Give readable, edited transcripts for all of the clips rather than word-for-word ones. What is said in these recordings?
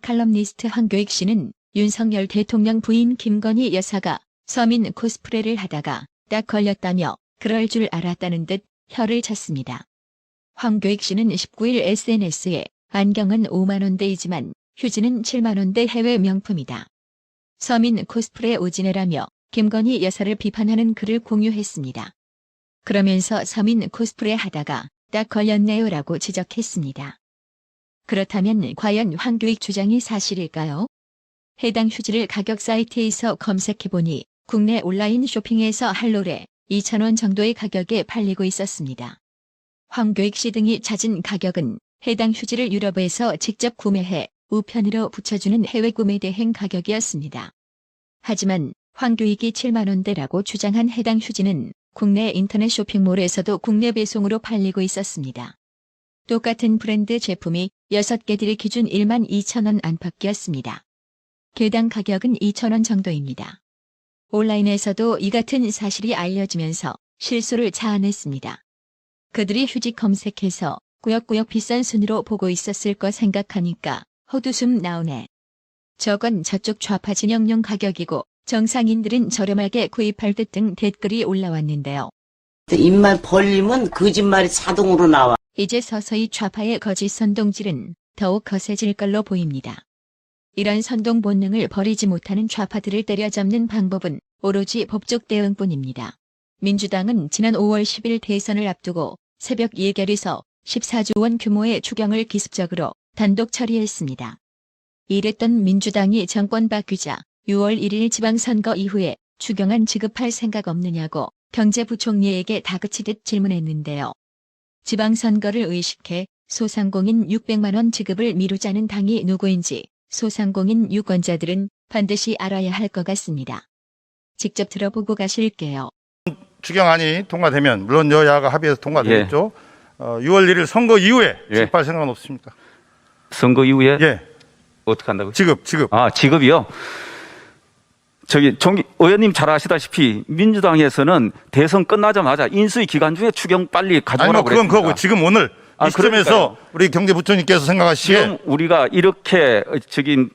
칼럼니스트 황교익 씨는 윤석열 대통령 부인 김건희 여사가 서민 코스프레를 하다가 딱 걸렸다며 그럴 줄 알았다는 듯 혀를 찼습니다. 황교익 씨는 19일 SNS에 안경은 5만원대이지만 휴지는 7만원대 해외 명품이다. 서민 코스프레 오지네라며 김건희 여사를 비판하는 글을 공유했습니다. 그러면서 서민 코스프레 하다가 딱 걸렸네요라고 지적했습니다. 그렇다면 과연 황교익 주장이 사실일까요? 해당 휴지를 가격 사이트에서 검색해보니 국내 온라인 쇼핑에서 할로레 2,000원 정도의 가격에 팔리고 있었습니다. 황교익 씨 등이 찾은 가격은 해당 휴지를 유럽에서 직접 구매해 우편으로 붙여주는 해외 구매 대행 가격이었습니다. 하지만 황교익이 7만원대라고 주장한 해당 휴지는 국내 인터넷 쇼핑몰에서도 국내 배송으로 팔리고 있었습니다. 똑같은 브랜드 제품이 6개들이 기준 12,000원 안팎이었습니다. 개당 가격은 2,000원 정도입니다. 온라인에서도 이 같은 사실이 알려지면서 실소를 자아냈습니다. 그들이 휴지 검색해서 꾸역꾸역 비싼 순으로 보고 있었을 거 생각하니까 헛웃음 나오네. 저건 저쪽 좌파 진영용 가격이고 정상인들은 저렴하게 구입할 듯 등 댓글이 올라왔는데요. 입만 벌리면 거짓말이 자동으로 나와. 이제 서서히 좌파의 거짓 선동질은 더욱 거세질 걸로 보입니다. 이런 선동 본능을 버리지 못하는 좌파들을 때려잡는 방법은 오로지 법적 대응뿐입니다. 민주당은 지난 5월 10일 대선을 앞두고 새벽 예결에서 14조 원 규모의 추경을 기습적으로 단독 처리했습니다. 이랬던 민주당이 정권 바뀌자 6월 1일 지방선거 이후에 추경안 지급할 생각 없느냐고 경제부총리에게 다그치듯 질문했는데요. 지방선거를 의식해 소상공인 600만 원 지급을 미루자는 당이 누구인지 소상공인 유권자들은 반드시 알아야 할 것 같습니다. 직접 들어보고 가실게요. 추경안이 통과되면 물론 여야가 합의해서 통과되겠죠. 6월 1일 선거 이후에 지급할 생각은 없습니까? 선거 이후에? 예. 어떻게 한다고요? 지급. 아, 지급이요? 정 의원님 잘 아시다시피 민주당에서는 대선 끝나자마자 인수위 기간 중에 추경 빨리 가져오라고 그건 그랬습니다. 그거고 지금 오늘 이 시점에서 우리 경제부총리께서 생각하시기에 지금 우리가 이렇게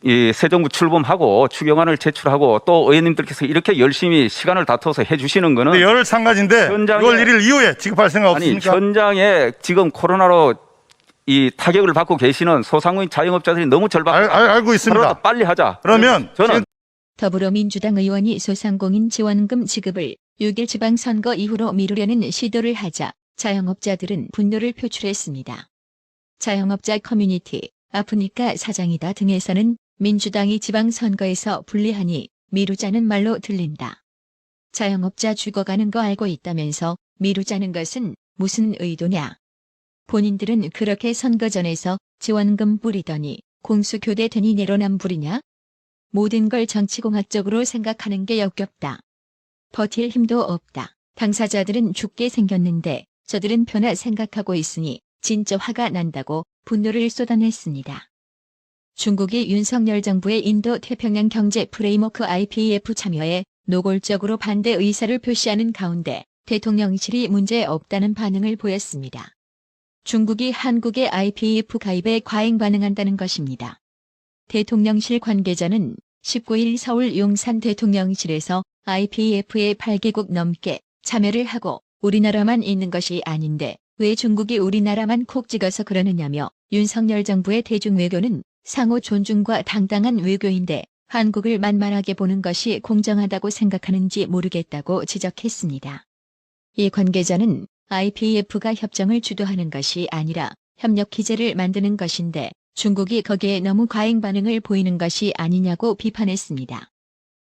이 새 정부 출범하고 추경안을 제출하고 또 의원님들께서 이렇게 열심히 시간을 다퉈서 해주시는 거는 열 상가지인데 6월 1일 이후에 지급할 생각 없습니까? 현장에 지금 코로나로 이 타격을 받고 계시는 소상공인 자영업자들이 너무 절박합니다. 알고 있습니다. 빨리 하자. 그러면 저는 더불어민주당 의원이 소상공인 지원금 지급을 6일 지방선거 이후로 미루려는 시도를 하자 자영업자들은 분노를 표출했습니다. 자영업자 커뮤니티 아프니까 사장이다 등에서는 민주당이 지방선거에서 불리하니 미루자는 말로 들린다. 자영업자 죽어가는 거 알고 있다면서 미루자는 것은 무슨 의도냐. 본인들은 그렇게 선거전에서 지원금 뿌리더니 공수교대 되니 내로남불이냐. 모든 걸 정치공학적으로 생각하는 게 역겹다. 버틸 힘도 없다. 당사자들은 죽게 생겼는데 저들은 편하 생각하고 있으니 진짜 화가 난다고 분노를 쏟아냈습니다. 중국이 윤석열 정부의 인도 태평양 경제 프레임워크 IPEF 참여에 노골적으로 반대 의사를 표시하는 가운데 대통령실이 문제 없다는 반응을 보였습니다. 중국이 한국의 IPEF 가입에 과잉 반응한다는 것입니다. 대통령실 관계자는 19일 서울 용산 대통령실에서 IPEF에 8개국 넘게 참여를 하고 우리나라만 있는 것이 아닌데 왜 중국이 우리나라만 콕 찍어서 그러느냐며 윤석열 정부의 대중외교는 상호 존중과 당당한 외교인데 한국을 만만하게 보는 것이 공정하다고 생각하는지 모르겠다고 지적했습니다. 이 관계자는 IPEF가 협정을 주도하는 것이 아니라 협력 기제를 만드는 것인데 중국이 거기에 너무 과잉 반응을 보이는 것이 아니냐고 비판했습니다.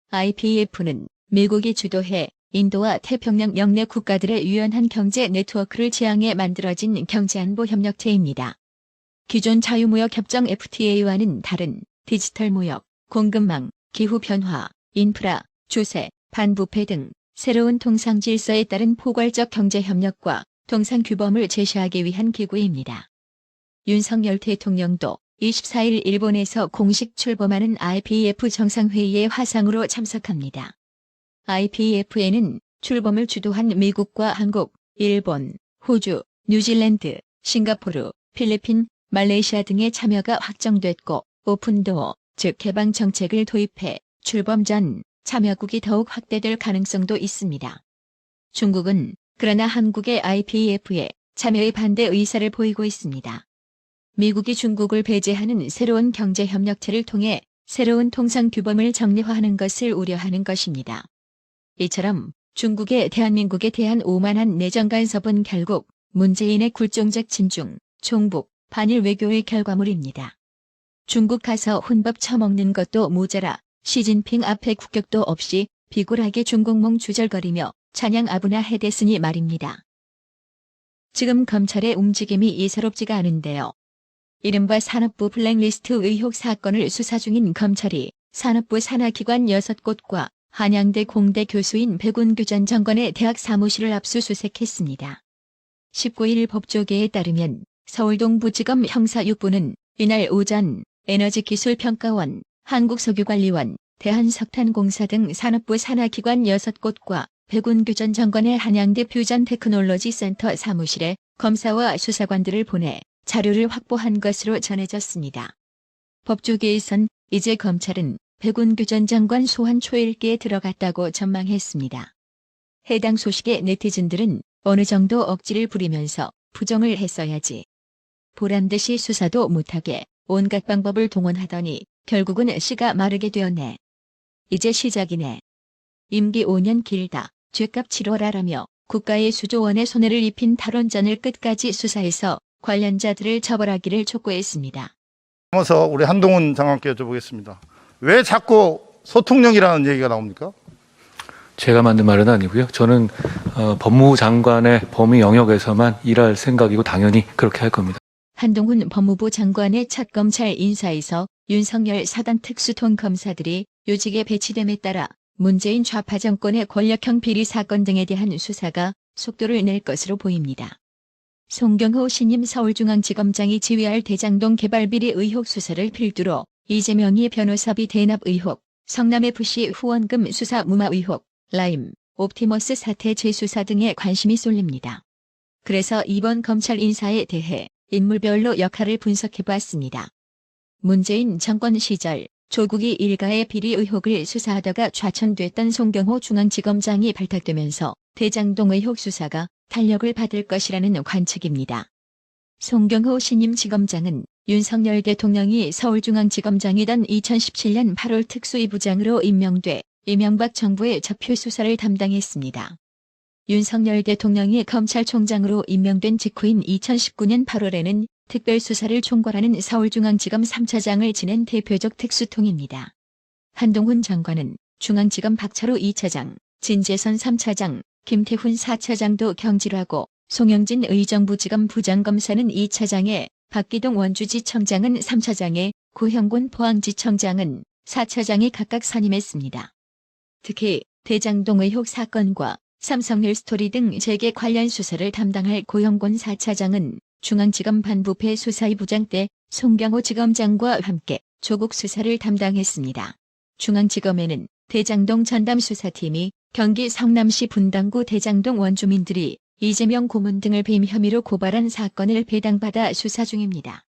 IPEF는 미국이 주도해 인도와 태평양 영내 국가들의 유연한 경제 네트워크를 지향해 만들어진 경제안보 협력체입니다. 기존 자유무역협정 FTA와는 다른 디지털 무역, 공급망, 기후변화, 인프라, 조세, 반부패 등 새로운 통상질서에 따른 포괄적 경제협력과 통상규범을 제시하기 위한 기구입니다. 윤석열 대통령도 24일 일본에서 공식 출범하는 IPEF 정상회의에 화상으로 참석합니다. IPEF에는 출범을 주도한 미국과 한국, 일본, 호주, 뉴질랜드, 싱가포르, 필리핀, 말레이시아 등의 참여가 확정됐고 오픈도어, 즉 개방 정책을 도입해 출범 전 참여국이 더욱 확대될 가능성도 있습니다. 중국은 그러나 한국의 IPEF에 참여에 반대 의사를 보이고 있습니다. 미국이 중국을 배제하는 새로운 경제협력체를 통해 새로운 통상 규범을 정리화하는 것을 우려하는 것입니다. 이처럼 중국의 대한민국에 대한 오만한 내정 간섭은 결국 문재인의 굴종적 친중, 종북, 반일 외교의 결과물입니다. 중국 가서 혼밥 처먹는 것도 모자라 시진핑 앞에 국격도 없이 비굴하게 중국몽 주절거리며 찬양 아부나 해댔으니 말입니다. 지금 검찰의 움직임이 예사롭지가 않은데요. 이른바 산업부 블랙리스트 의혹 사건을 수사 중인 검찰이 산업부 산하기관 6곳과 한양대 공대 교수인 백운규 전 장관의 대학 사무실을 압수수색했습니다. 19일 법조계에 따르면 서울동부지검 형사 6부는 이날 오전 에너지기술평가원, 한국석유관리원, 대한석탄공사 등 산업부 산하기관 6곳과 백운규 전 장관의 한양대 퓨전테크놀로지센터 사무실에 검사와 수사관들을 보내 자료를 확보한 것으로 전해졌습니다. 법조계에선 이제 검찰은 백운규 전 장관 소환 초읽기에 들어갔다고 전망했습니다. 해당 소식에 네티즌들은 어느 정도 억지를 부리면서 부정을 했어야지. 보란듯이 수사도 못하게 온갖 방법을 동원하더니 결국은 씨가 마르게 되었네. 이제 시작이네. 임기 5년 길다. 죗값 치러라라며 국가의 수조원의 손해를 입힌 탈원전을 끝까지 수사해서 관련자들을 처벌하기를 촉구했습니다. 그래서 우리 한동훈 장관께 여쭤보겠습니다. 왜 자꾸 소통령이라는 얘기가 나옵니까? 제가 만든 말은 아니고요. 저는 법무부 장관의 범위 영역에서만 일할 생각이고 당연히 그렇게 할 겁니다. 한동훈 법무부 장관의 첫 검찰 인사에서 윤석열 사단 특수통 검사들이 요직에 배치됨에 따라 문재인 좌파 정권의 권력형 비리 사건 등에 대한 수사가 속도를 낼 것으로 보입니다. 송경호 신임 서울중앙지검장이 지휘할 대장동 개발비리 의혹 수사를 필두로 이재명이 변호사비 대납 의혹, 성남FC 후원금 수사 무마 의혹, 라임, 옵티머스 사태 재수사 등에 관심이 쏠립니다. 그래서 이번 검찰 인사에 대해 인물별로 역할을 분석해봤습니다. 문재인 정권 시절 조국이 일가의 비리 의혹을 수사하다가 좌천됐던 송경호 중앙지검장이 발탁되면서 대장동 의혹 수사가 탄력을 받을 것이라는 관측입니다. 송경호 신임 지검장은 윤석열 대통령이 서울중앙지검장이던 2017년 8월 특수이부장으로 임명돼 이명박 정부의 적폐 수사를 담당했습니다. 윤석열 대통령이 검찰총장으로 임명된 직후인 2019년 8월에는 특별수사를 총괄하는 서울중앙지검 3차장을 지낸 대표적 특수통입니다. 한동훈 장관은 중앙지검 박철우 2차장, 진재선 3차장, 김태훈 4차장도 경질하고 송영진 의정부지검 부장검사는 2차장에 박기동 원주지청장은 3차장에 고형곤 포항지청장은 4차장에 각각 선임했습니다. 특히 대장동 의혹 사건과 삼성일 스토리 등 재계 관련 수사를 담당할 고형곤 4차장은 중앙지검 반부패 수사이부장 때 송경호 지검장과 함께 조국 수사를 담당했습니다. 중앙지검에는 대장동 전담수사팀이 경기 성남시 분당구 대장동 원주민들이 이재명 고문 등을 배임 혐의로 고발한 사건을 배당받아 수사 중입니다.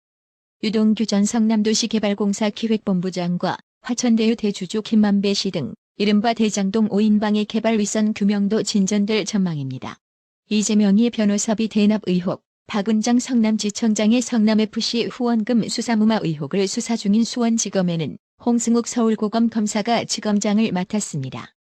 유동규 전 성남도시개발공사 기획본부장과 화천대유 대주주 김만배 씨 등 이른바 대장동 5인방의 개발 윗선 규명도 진전될 전망입니다. 이재명이 변호사비 대납 의혹, 박은정 성남지청장의 성남FC 후원금 수사 무마 의혹을 수사 중인 수원지검에는 홍승욱 서울고검 검사가 지검장을 맡았습니다.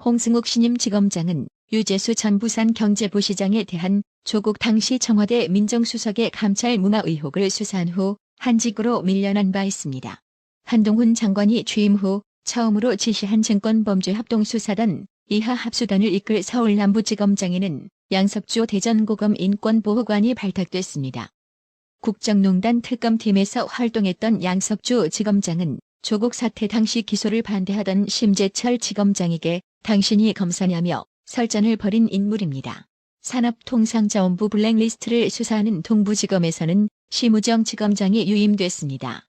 홍승욱 신임 지검장은 유재수 전 부산경제부시장에 대한 조국 당시 청와대 민정수석의 감찰 무마 의혹을 수사한 후 한직으로 밀려난 바 있습니다. 한동훈 장관이 취임 후 처음으로 지시한 증권범죄합동수사단 이하 합수단을 이끌 서울 남부지검장에는 양석주 대전고검 인권보호관이 발탁됐습니다. 국정농단 특검팀에서 활동했던 양석주 지검장은 조국 사태 당시 기소를 반대하던 심재철 지검장에게 당신이 검사냐며 설전을 벌인 인물입니다. 산업통상자원부 블랙리스트를 수사하는 동부지검에서는 심우정 지검장이 유임됐습니다.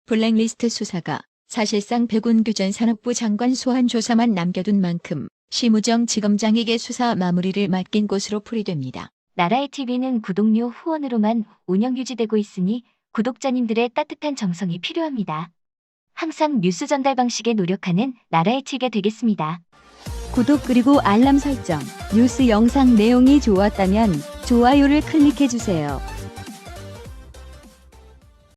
블랙리스트 수사가 사실상 백운규 전 산업부 장관 소환 조사만 남겨둔 만큼 심우정 지검장에게 수사 마무리를 맡긴 것으로 풀이됩니다. 나라의 TV는 구독료 후원으로만 운영 유지되고 있으니 구독자님들의 따뜻한 정성이 필요합니다. 항상 뉴스 전달 방식에 노력하는 나라의 TV가 되겠습니다. 구독 그리고 알람 설정, 뉴스 영상 내용이 좋았다면 좋아요를 클릭해주세요.